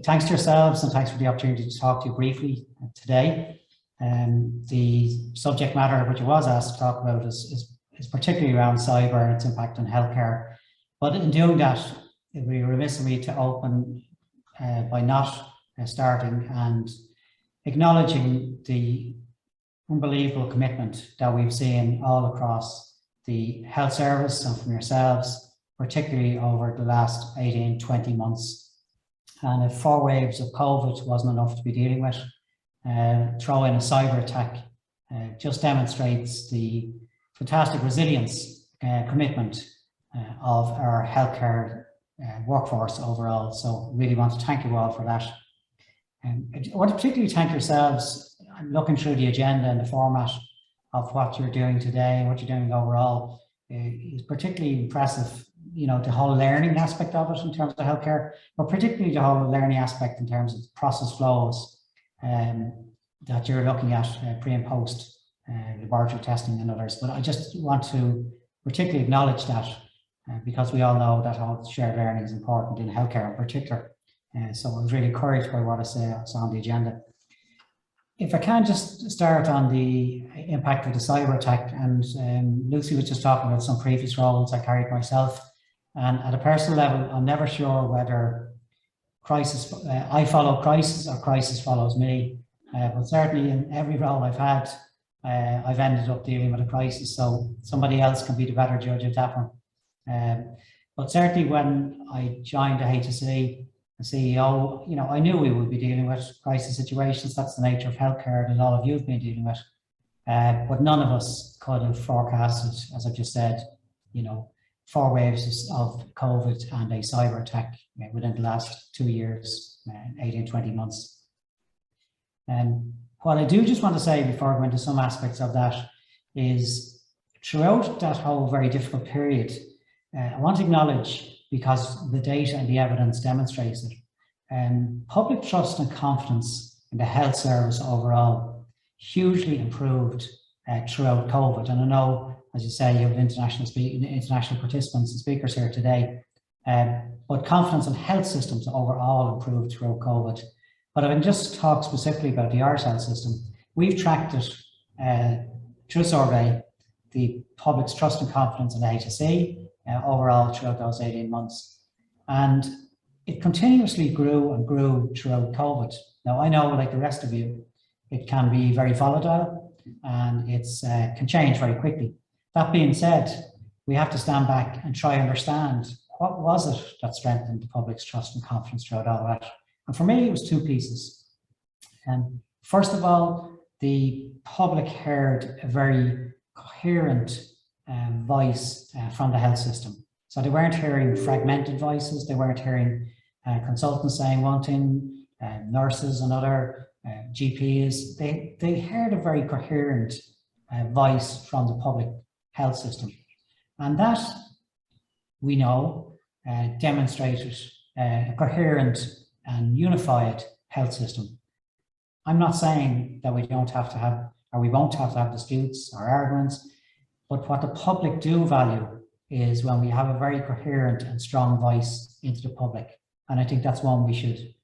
thanks to yourselves and thanks for the opportunity to talk to you briefly today. The subject matter which I was asked to talk about is particularly around cyber and its impact on healthcare. But in doing that, it would be remiss of me to open by not starting and acknowledging the unbelievable commitment that we've seen all across the health service and from yourselves, particularly over the last 18, 20 months. And if 4 waves of COVID wasn't enough to be dealing with, throw in a cyber attack just demonstrates the fantastic resilience, commitment of our healthcare workforce overall. So really want to thank you all for that. I want to particularly thank yourselves. I'm looking through the agenda and the format of what you're doing today and what you're doing overall. It's particularly impressive, you know, the whole learning aspect of it in terms of healthcare, but particularly the whole learning aspect in terms of process flows that you're looking at pre and post laboratory testing and others. But I just want to particularly acknowledge that because we all know that all shared learning is important in healthcare in particular. So I was really encouraged by what I saw on the agenda. If I can just start on the impact of the cyber attack, and Lucy was just talking about some previous roles I carried myself, and at a personal level, I'm never sure whether I follow crisis or crisis follows me, but certainly in every role I've had, I've ended up dealing with a crisis, so somebody else can be the better judge of that one. But certainly when I joined the HSE, the CEO, you know, I knew we would be dealing with crisis situations. That's the nature of healthcare that all of you have been dealing with. But none of us could have forecasted, as I've just said, you know, 4 waves of COVID and a cyber attack within the last 2 years, 18, 20 months. And what I do just want to say before I go into some aspects of that is throughout that whole very difficult period, I want to acknowledge, because the data and the evidence demonstrates it, public trust and confidence in the health service overall hugely improved throughout COVID. And I know, as you say, you have international participants and speakers here today, but confidence in health systems overall improved throughout COVID. But I can just talk specifically about the Irish health system. We've tracked it through a survey, the public's trust and confidence in the HSE, overall throughout those 18 months. And it continuously grew and grew throughout COVID. Now, I know, like the rest of you, it can be very volatile and it's can change very quickly. That being said, we have to stand back and try to understand what was it that strengthened the public's trust and confidence throughout all that. And for me, it was 2 pieces. First of all, the public heard a very coherent voice from the health system. So they weren't hearing fragmented voices, they weren't hearing consultants saying one thing, nurses another, GPs. They heard a very coherent voice from the public health system. And that, we know, demonstrated a coherent and unified health system. I'm not saying that we don't have to have, or we won't have to have disputes or arguments, but what the public do value is when we have a very coherent and strong voice into the public. And I think that's one we should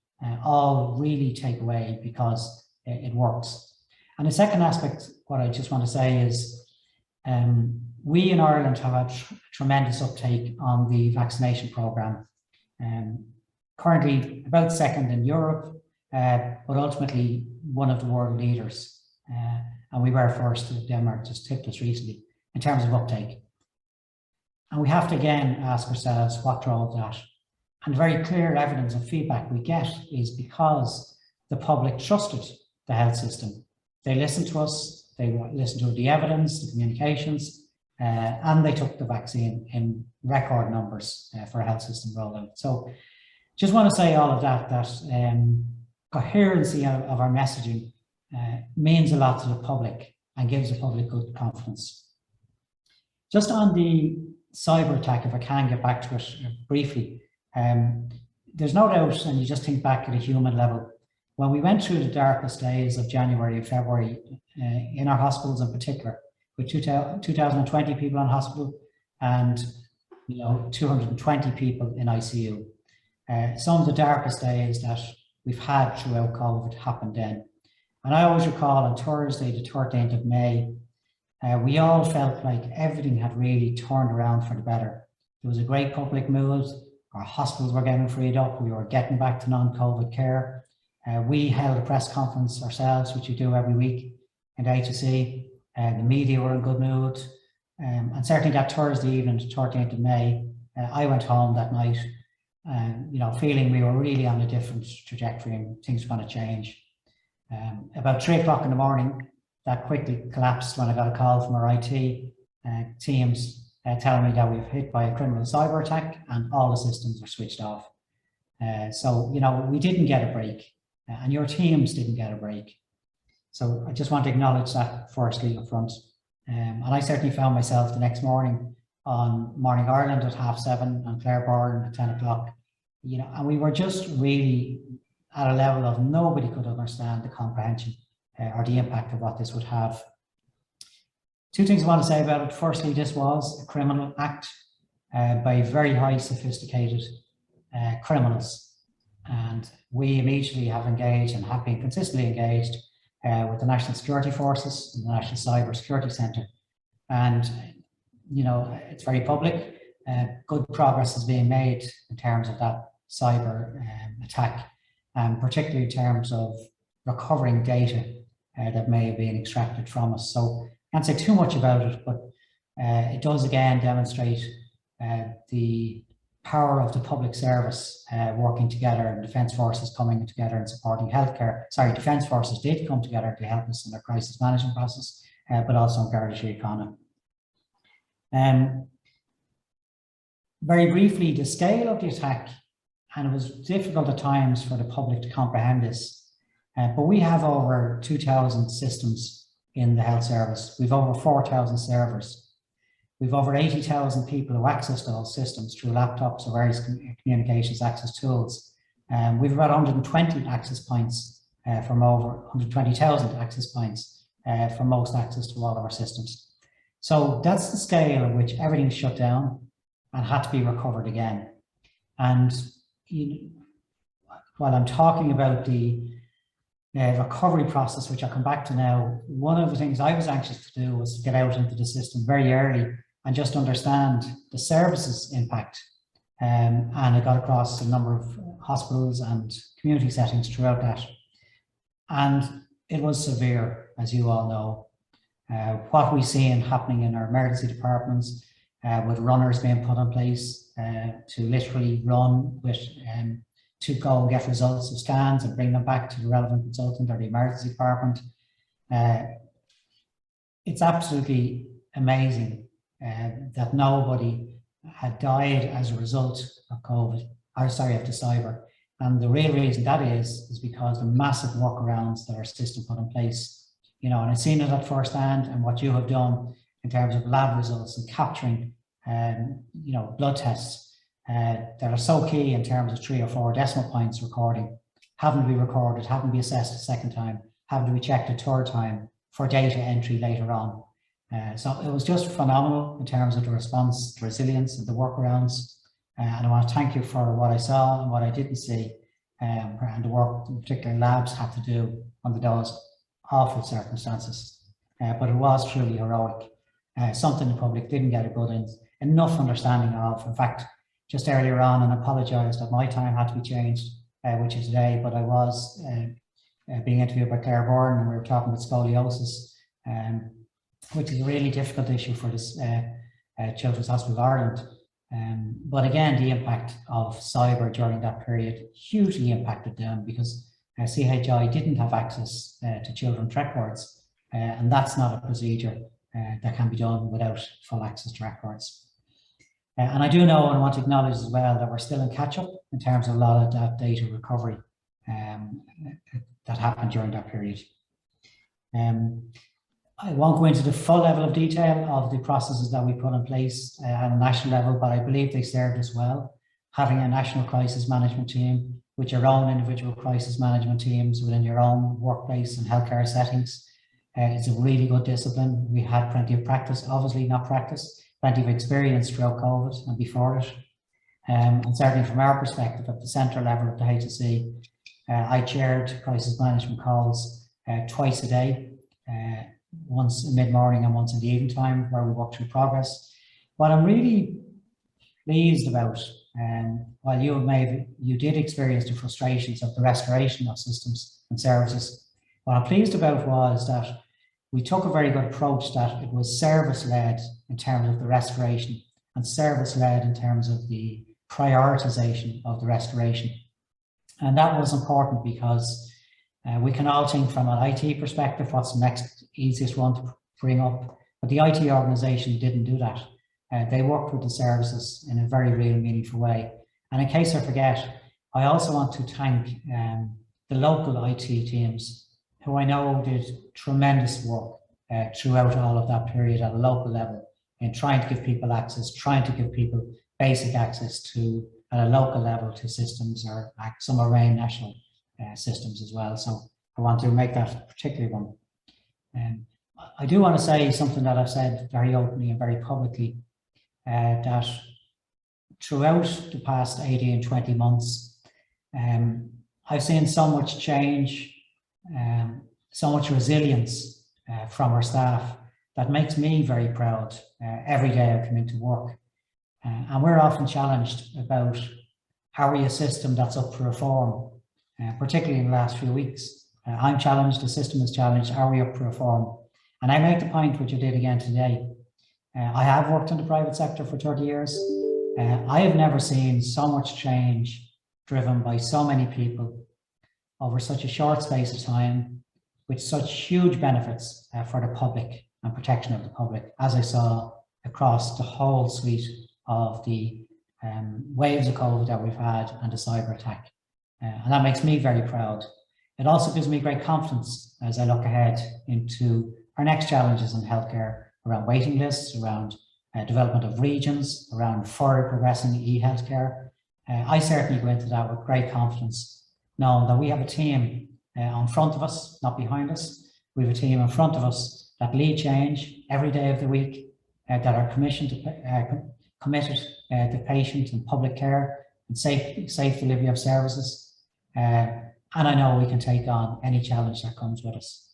all really take away because it works. And the second aspect, what I just want to say is we in Ireland have a tremendous uptake on the vaccination programme. Currently about second in Europe, but ultimately one of the world leaders. And we were first, Denmark just tipped us recently in terms of uptake. And we have to again ask ourselves what drove that. And very clear evidence and feedback we get is because the public trusted the health system. They listened to us, they listened to the evidence, the communications, and they took the vaccine in record numbers for a health system rollout. So just want to say all of that, coherency of our messaging means a lot to the public and gives the public good confidence. Just on the cyber attack, if I can get back to it briefly, there's no doubt, and you just think back at a human level, when we went through the darkest days of January and February in our hospitals in particular, with 2,020 people in hospital and 220 people in ICU, some of the darkest days that we've had throughout COVID happened then. And I always recall on Thursday, the 13th of May, we all felt like everything had really turned around for the better. There was a great public mood. Our hospitals were getting freed up. We were getting back to non-COVID care. We held a press conference ourselves, which we do every week in the HSE. The media were in good mood. And certainly that Thursday evening, the 13th of May, I went home that night, feeling we were really on a different trajectory and things were going to change. About 3 o'clock in the morning, that quickly collapsed when I got a call from our IT teams telling me that we were hit by a criminal cyber attack and all the systems were switched off. So, we didn't get a break and your teams didn't get a break. So I just want to acknowledge that firstly up front. And I certainly found myself the next morning on Morning Ireland at 7:30 and Clareborn at 10 o'clock, and we were just really at a level of nobody could understand the comprehension or the impact of what this would have. 2 things I want to say about it. Firstly, this was a criminal act by very high sophisticated criminals. And we immediately have engaged and have been consistently engaged with the National Security Forces and the National Cyber Security Centre. And, it's very public. Good progress is being made in terms of that cyber attack, particularly in terms of recovering data that may have been extracted from us. So I can't say too much about it, but it does again demonstrate the power of the public service working together, and Defence Forces coming together and supporting healthcare. Sorry, Defence Forces did come together to help us in their crisis management process, but also in Garda Síochána. Very briefly, the scale of the attack, and it was difficult at times for the public to comprehend this, but we have over 2,000 systems in the health service. We've over 4,000 servers. We've over 80,000 people who access those systems through laptops or various communications access tools. We've about 120 access points from over 120,000 access points for most access to all of our systems. So that's the scale at which everything's shut down and had to be recovered again. And while I'm talking about the recovery process, which I'll come back to now, one of the things I was anxious to do was to get out into the system very early and just understand the services impact. And I got across a number of hospitals and community settings throughout that. And it was severe, as you all know. What we see happening in our emergency departments, with runners being put in place to literally run with to go and get results of scans and bring them back to the relevant consultant or the emergency department. It's absolutely amazing that nobody had died as a result of COVID, or sorry, of the cyber. And the real reason that is because the massive workarounds that our system put in place, and I've seen it at first hand, and what you have done in terms of lab results and capturing, blood tests that are so key in terms of 3 or 4 decimal points recording, having to be recorded, having to be assessed a second time, having to be checked a third time for data entry later on. So it was just phenomenal in terms of the response, the resilience and the workarounds. And I want to thank you for what I saw and what I didn't see, and the work in particular labs had to do under those awful circumstances. But it was truly heroic, something the public didn't get a good enough understanding of. In fact, just earlier on, and I apologise that my time had to be changed, which is today, but I was being interviewed by Claire Bourne, and we were talking about scoliosis, which is a really difficult issue for this Children's Hospital of Ireland. But again, the impact of cyber during that period hugely impacted them, because CHI didn't have access to children's records, and that's not a procedure that can be done without full access to records. And I do know, and I want to acknowledge as well, that we're still in catch-up in terms of a lot of that data recovery that happened during that period. I won't go into the full level of detail of the processes that we put in place at a national level, but I believe they served us well. Having a national crisis management team with your own individual crisis management teams within your own workplace and healthcare settings is a really good discipline. We had plenty of practice, obviously not practice, plenty of experience throughout COVID and before it. And certainly from our perspective at the centre level of the HSE, I chaired crisis management calls twice a day, once in mid-morning and once in the evening time, where we walk through progress. What I'm really pleased about, while you did experience the frustrations of the restoration of systems and services, what I'm pleased about was that we took a very good approach, that it was service-led in terms of the restoration and service-led in terms of the prioritization of the restoration. And that was important because we can all think from an IT perspective, what's the next easiest one to bring up, but the IT organisation didn't do that. They worked with the services in a very real, meaningful way. And in case I forget, I also want to thank the local IT teams, who I know did tremendous work throughout all of that period at a local level in trying to give people access, trying to give people basic access to, at a local level, to systems, or some array national systems as well. So I want to make that particular one. I do want to say something that I've said very openly and very publicly, that throughout the past 18, 20 months, I've seen so much change, so much resilience from our staff, that makes me very proud every day I come into work. And we're often challenged about, how are we a system that's up for reform, particularly in the last few weeks. I'm challenged, the system is challenged, are we up for reform? And I make the point, which I did again today, I have worked in the private sector for 30 years. I have never seen so much change driven by so many people over such a short space of time, with such huge benefits for the public and protection of the public, as I saw across the whole suite of the waves of COVID that we've had and the cyber attack. And that makes me very proud. It also gives me great confidence as I look ahead into our next challenges in healthcare, around waiting lists, around development of regions, around further progressing e-healthcare. I certainly go into that with great confidence, knowing that we have a team in front of us, not behind us. We have a team in front of us that lead change every day of the week, that are committed to patient and public care and safe delivery of services. And I know we can take on any challenge that comes with us.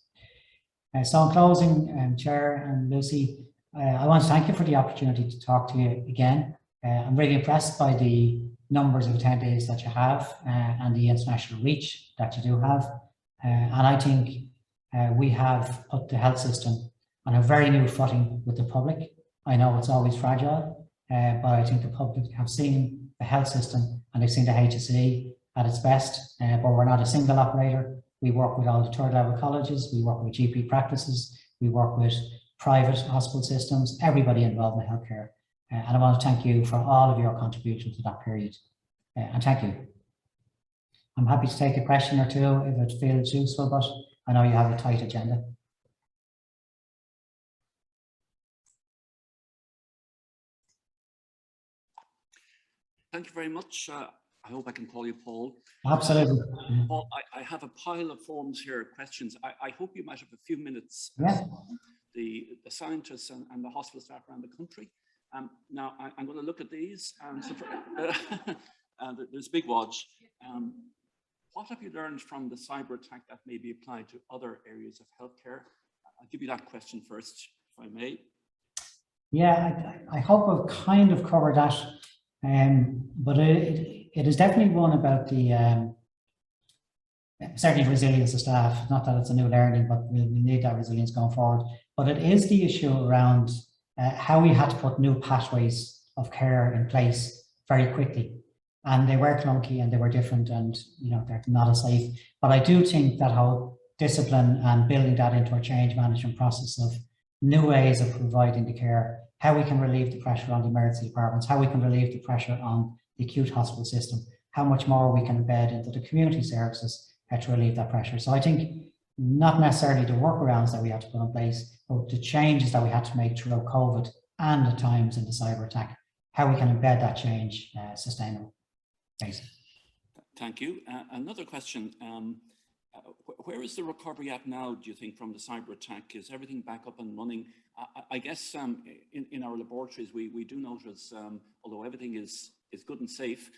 So in closing, Chair and Lucy, I want to thank you for the opportunity to talk to you again. I'm really impressed by the numbers of attendees that you have and the international reach that you do have. And I think we have put the health system on a very new footing with the public. I know it's always fragile, but I think the public have seen the health system and they've seen the HSE at its best, but we're not a single operator. We work with all the third level colleges, we work with GP practices, we work with private hospital systems, everybody involved in healthcare. And I want to thank you for all of your contribution to that period. And thank you. I'm happy to take a question or two if it feels useful, but I know you have a tight agenda. Thank you very much. I hope I can call you Paul. Absolutely. Paul, I have a pile of forms here, questions. I hope you might have a few minutes. Yeah. The scientists and the hospital staff around the country. Now, I'm going to look at these. There's a big watch. What have you learned from the cyber attack that may be applied to other areas of healthcare? I'll give you that question first, if I may. Yeah, I hope I've kind of covered that. But it is definitely one about the certainly resilience of staff. Not that it's a new learning, but we need that resilience going forward. But it is the issue around how we had to put new pathways of care in place very quickly, and they were clunky and they were different, and they're not as safe. But I do think that whole discipline and building that into our change management process of new ways of providing the care, how we can relieve the pressure on the emergency departments, how we can relieve the pressure on the acute hospital system, how much more we can embed into the community services to relieve that pressure. So I think not necessarily the workarounds that we had to put in place, but the changes that we had to make throughout COVID and the times in the cyber attack, how we can embed that change sustainable. Thanks. Thank you. Another question. Where is the recovery at now, do you think, from the cyber attack? Is everything back up and running? I guess in our laboratories, we do notice, although everything is good and safe,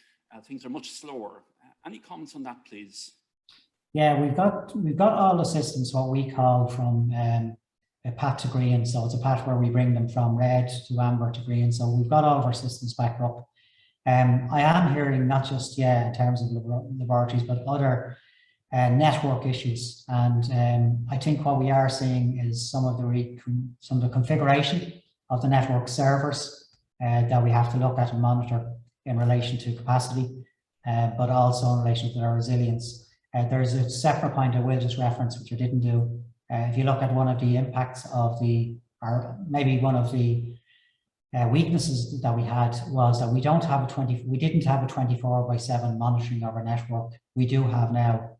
things are much slower. Any comments on that, please? Yeah, we've got all the systems, what we call from a path to green. So it's a path where we bring them from red to amber to green. So we've got all of our systems back up. I am hearing not just in terms of laboratories, but other network issues. And I think what we are seeing is some of the configuration of the network servers that we have to look at and monitor in relation to capacity, but also in relation to their resilience. There's a separate point I will just reference, which I didn't do. If you look at one of the impacts of or maybe one of the weaknesses that we had was that we didn't have a 24/7 monitoring of our network. We do have now.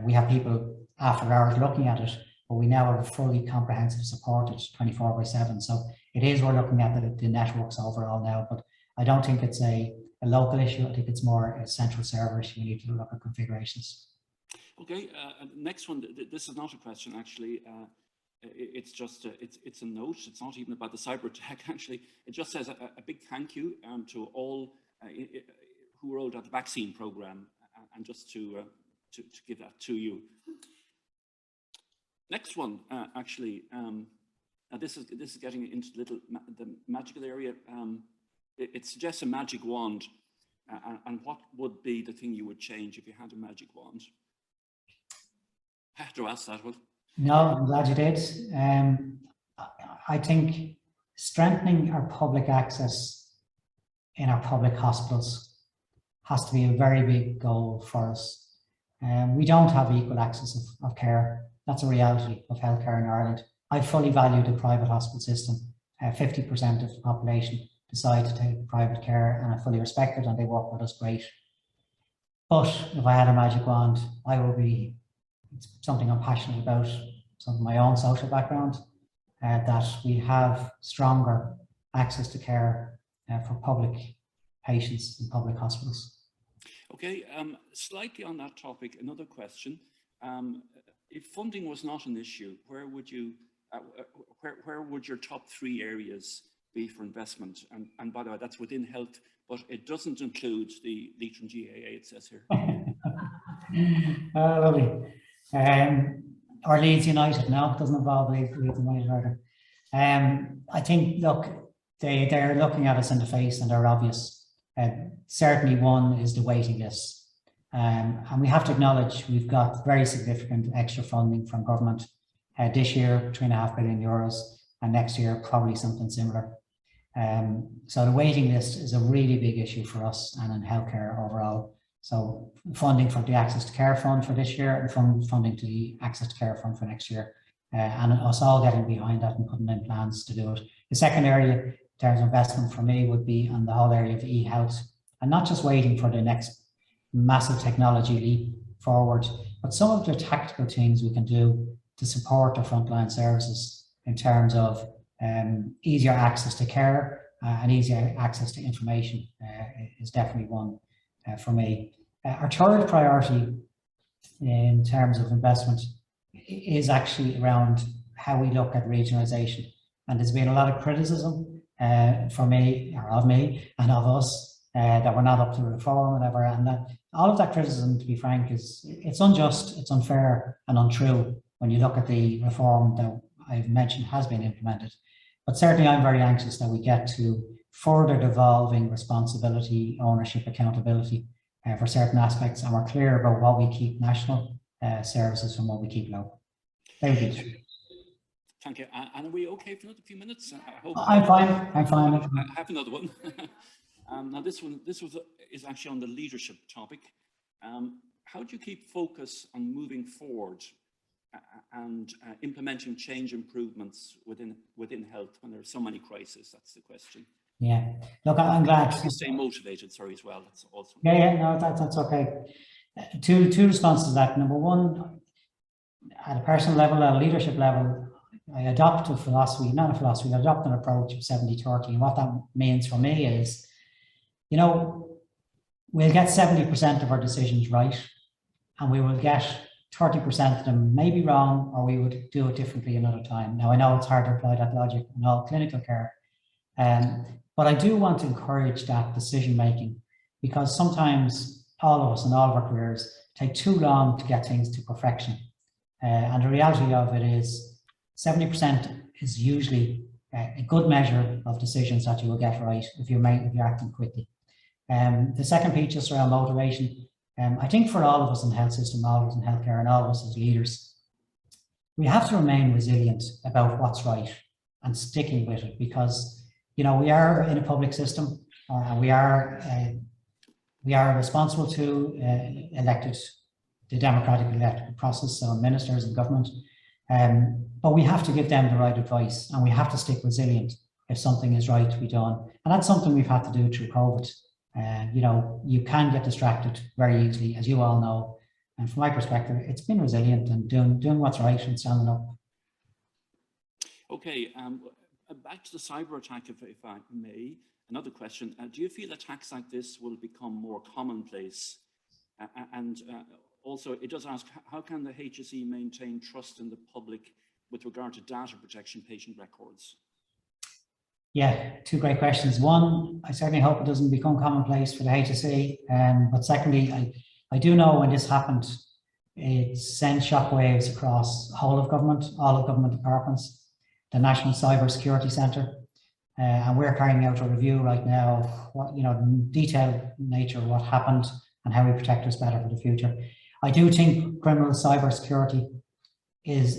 We have people after hours looking at it, but we now have a fully comprehensive supported 24/7. So it is, we're looking at the networks overall now, but I don't think it's a local issue. I think it's more a central server issue. We need to look at configurations. Okay, next one. This is not a question, actually. It's just it's a note. It's not even about the cyber attack. Actually, it just says a big thank you to all who rolled out the vaccine program, and just to give that to you. Next one, actually. This is getting into the magical area. It suggests a magic wand, and what would be the thing you would change if you had a magic wand? I have to ask that one. No, I'm glad you did. I think strengthening our public access in our public hospitals has to be a very big goal for us. We don't have equal access of care. That's a reality of healthcare in Ireland. I fully value the private hospital system. 50% of the population decide to take private care, and I fully respect it, and they work with us great. But if I had a magic wand, it's something I'm passionate about, some of my own social background, that we have stronger access to care for public patients in public hospitals. Okay, slightly on that topic, another question. If funding was not an issue, where would your top 3 areas be for investment? And by the way, that's within health, but it doesn't include the Leitrim GAA, it says here. Lovely. Or Leeds United, no, it doesn't involve Leeds United either. I think, look, they're looking at us in the face and they're obvious. Certainly one is the waiting list. And we have to acknowledge we've got very significant extra funding from government. This year, €3.5 billion, and next year, probably something similar. So the waiting list is a really big issue for us and in healthcare overall. So funding for the Access to Care Fund for this year and funding to the Access to Care Fund for next year. And us all getting behind that and putting in plans to do it. The second area in terms of investment for me would be on the whole area of e-health, and not just waiting for the next massive technology leap forward, but some of the tactical things we can do to support the frontline services in terms of easier access to care and easier access to information is definitely one for me. Our third priority in terms of investment is actually around how we look at regionalisation. And there's been a lot of criticism for me, or of me, and of us, that we're not up to reform and whatever. And that all of that criticism, to be frank, it's unjust, it's unfair and untrue when you look at the reform that I've mentioned has been implemented. But certainly I'm very anxious that we get to further devolving responsibility, ownership, accountability for certain aspects, and we're clear about what we keep national services from what we keep local. Thank you. Thank you. And are we okay for another few minutes? I'm fine. I'm fine. I have another one. Now this is actually on the leadership topic. How do you keep focus on moving forward and implementing change improvements within health when there are so many crises? That's the question. Yeah, look, I'm glad to stay motivated. Sorry, as well. That's also. Yeah, no, that's okay. Two responses to that. Number one, at a personal level, at a leadership level, I adopt a philosophy, not a philosophy, I adopt an approach of 70-30. And what that means for me is, you know, we'll get 70% of our decisions right, and we will get 30% of them maybe wrong, or we would do it differently another time. Now, I know it's hard to apply that logic in all clinical care, but I do want to encourage that decision making, because sometimes all of us in all of our careers take too long to get things to perfection. And the reality of it is 70% is usually a good measure of decisions that you will get right if you're acting quickly. The second piece just around motivation. I think for all of us in the health system, all of us in healthcare, and all of us as leaders, we have to remain resilient about what's right and sticking with it, because we are in a public system, and we are responsible to the democratically elected process, so ministers and government. But we have to give them the right advice, and we have to stick resilient if something is right to be done. And that's something we've had to do through COVID. You can get distracted very easily, as you all know. And from my perspective, it's been resilient and doing what's right and standing up. Okay, back to the cyber attack, if I may. Another question, do you feel attacks like this will become more commonplace? Also, it does ask, how can the HSE maintain trust in the public with regard to data protection patient records? Yeah, two great questions. One, I certainly hope it doesn't become commonplace for the HSE. But secondly, I do know when this happened, it sent shockwaves across the whole of government, all of government departments, the National Cyber Security Centre. And we're carrying out a review right now of what, the detailed nature of what happened and how we protect us better for the future. I do think criminal cyber security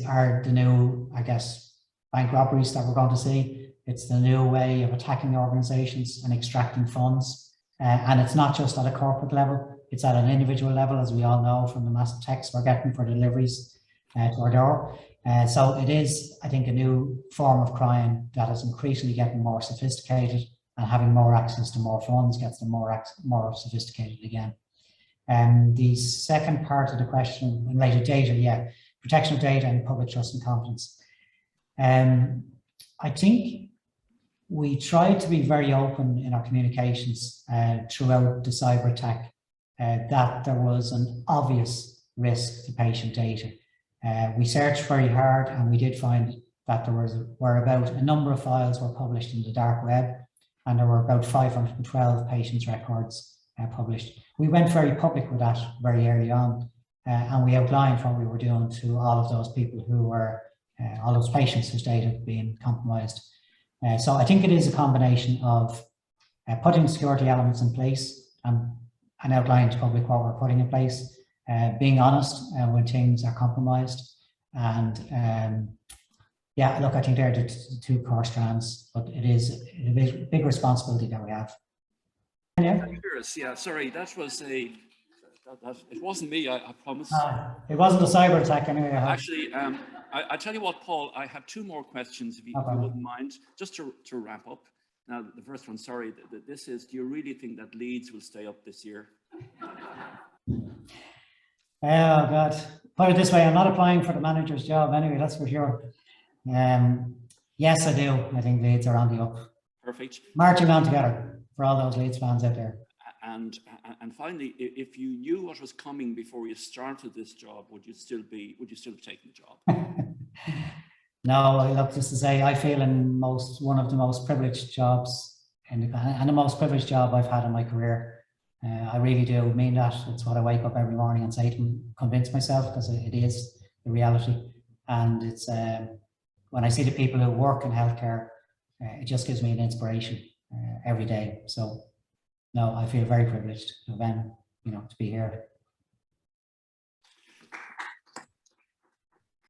are the new, I guess, bank robberies that we're going to see. It's the new way of attacking organizations and extracting funds. And it's not just at a corporate level, it's at an individual level, as we all know from the massive texts we're getting for deliveries to our door. So it is, I think, a new form of crime that is increasingly getting more sophisticated, and having more access to more funds gets them more sophisticated again. The second part of the question related to data, protection of data and public trust and confidence. I think we tried to be very open in our communications throughout the cyber attack that there was an obvious risk to patient data. We searched very hard, and we did find that there were about a number of files were published in the dark web, and there were about 512 patients' records published. We went very public with that very early on, and we outlined what we were doing to all of those people who were, all those patients whose data had been compromised. So I think it is a combination of putting security elements in place and outlining to public what we're putting in place, being honest when things are compromised, and look, I think they're the two core strands, but it is a big responsibility that we have. Yeah, sorry, that was it wasn't me, I promise. It wasn't a cyber attack anyway. Actually, I tell you what, Paul, I have two more questions, if you wouldn't mind, just to wrap up. Now, the first one, sorry, this is, do you really think that Leeds will stay up this year? Oh God, put it this way, I'm not applying for the manager's job anyway, that's for sure. Yes, I do. I think Leeds are on the up. Perfect. Marching on together for all those Leeds fans out there. And finally, if you knew what was coming before you started this job, would you still have taken the job? No, look, just to say, I feel in one of the most privileged jobs and the most privileged job I've had in my career. I really do mean that. It's what I wake up every morning and say to convince myself, because it is the reality. And it's when I see the people who work in healthcare, it just gives me an inspiration every day. So no, I feel very privileged to be here.